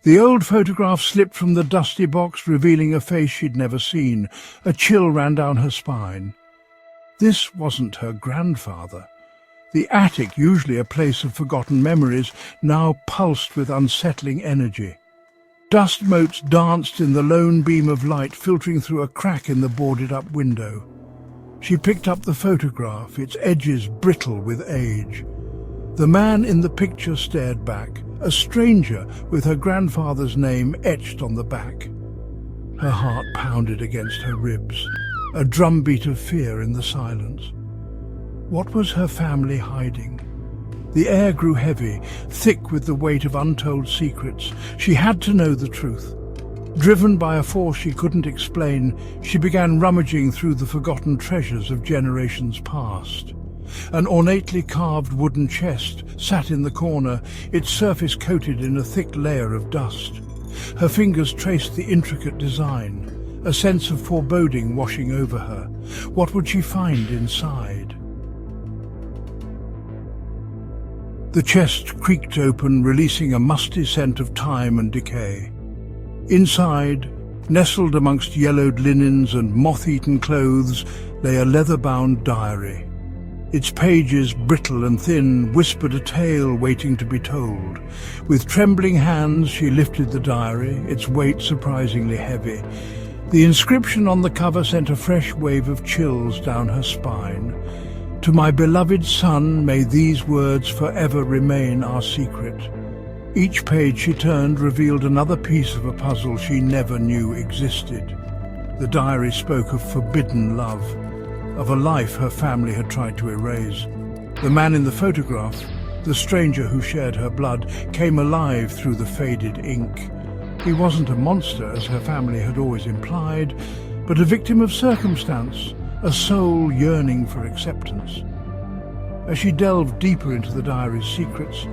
The old photograph slipped from the dusty box, revealing a face she'd never seen. A chill ran down her spine. This wasn't her grandfather. The attic, usually a place of forgotten memories, now pulsed with unsettling energy. Dust motes danced in the lone beam of light filtering through a crack in the boarded-up window. She picked up the photograph, its edges brittle with age. The man in the picture stared back, a stranger with her grandfather's name etched on the back. Her heart pounded against her ribs, a drumbeat of fear in the silence. What was her family hiding? The air grew heavy, thick with the weight of untold secrets. She had to know the truth. Driven by a force she couldn't explain, she began rummaging through the forgotten treasures of generations past. An ornately carved wooden chest sat in the corner, its surface coated in a thick layer of dust. Her fingers traced the intricate design, a sense of foreboding washing over her. What would she find inside? The chest creaked open, releasing a musty scent of time and decay. Inside, nestled amongst yellowed linens and moth-eaten clothes, lay a leather-bound diary. Its pages, brittle and thin, whispered a tale waiting to be told. With trembling hands, she lifted the diary, its weight surprisingly heavy. The inscription on the cover sent a fresh wave of chills down her spine. To my beloved son, may these words forever remain our secret. Each page she turned revealed another piece of a puzzle she never knew existed. The diary spoke of forbidden love, of a life her family had tried to erase. The man in the photograph, the stranger who shared her blood, came alive through the faded ink. He wasn't a monster, as her family had always implied, but a victim of circumstance, a soul yearning for acceptance. As she delved deeper into the diary's secrets,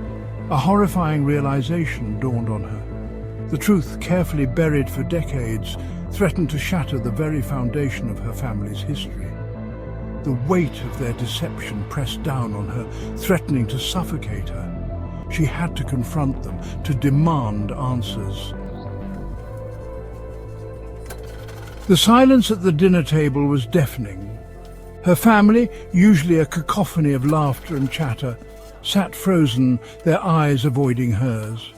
a horrifying realization dawned on her. The truth, carefully buried for decades, threatened to shatter the very foundation of her family's history. The weight of their deception pressed down on her, threatening to suffocate her. She had to confront them, to demand answers. The silence at the dinner table was deafening. Her family, usually a cacophony of laughter and chatter, sat frozen, their eyes avoiding hers.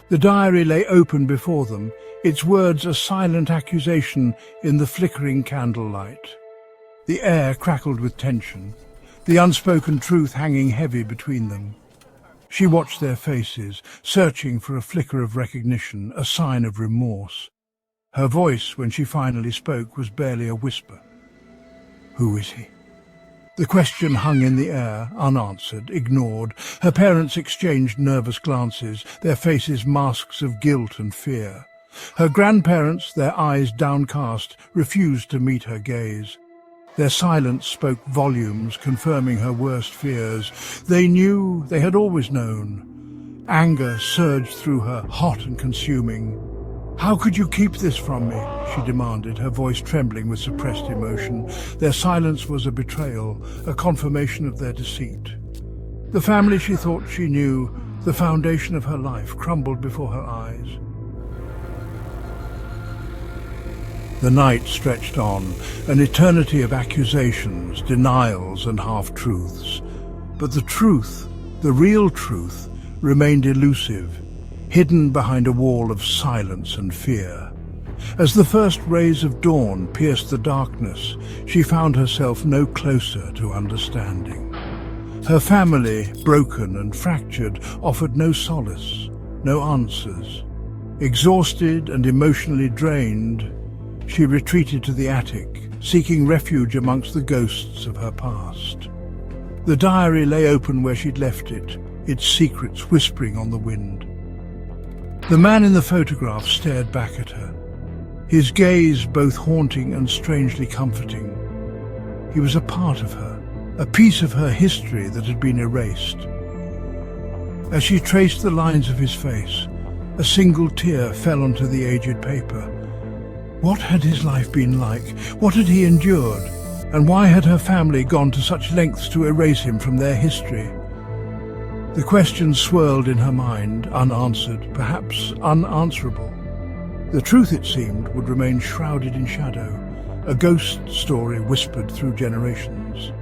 The diary lay open before them, its words a silent accusation in the flickering candlelight. The air crackled with tension, the unspoken truth hanging heavy between them. She watched their faces, searching for a flicker of recognition, a sign of remorse. Her voice, when she finally spoke, was barely a whisper. Who is he? The question hung in the air, unanswered, ignored. Her parents exchanged nervous glances, their faces masks of guilt and fear. Her grandparents, their eyes downcast, refused to meet her gaze. Their silence spoke volumes, confirming her worst fears. They knew, they had always known. Anger surged through her, hot and consuming. "How could you keep this from me?" she demanded, her voice trembling with suppressed emotion. Their silence was a betrayal, a confirmation of their deceit. The family she thought she knew, the foundation of her life, crumbled before her eyes. The night stretched on, an eternity of accusations, denials and half-truths. But the truth, the real truth, remained elusive, hidden behind a wall of silence and fear. As the first rays of dawn pierced the darkness, she found herself no closer to understanding. Her family, broken and fractured, offered no solace, no answers. Exhausted and emotionally drained, she retreated to the attic, seeking refuge amongst the ghosts of her past. The diary lay open where she'd left it, its secrets whispering on the wind. The man in the photograph stared back at her, his gaze both haunting and strangely comforting. He was a part of her, a piece of her history that had been erased. As she traced the lines of his face, a single tear fell onto the aged paper. What had his life been like? What had he endured? And why had her family gone to such lengths to erase him from their history? The questions swirled in her mind, unanswered, perhaps unanswerable. The truth, it seemed, would remain shrouded in shadow, a ghost story whispered through generations.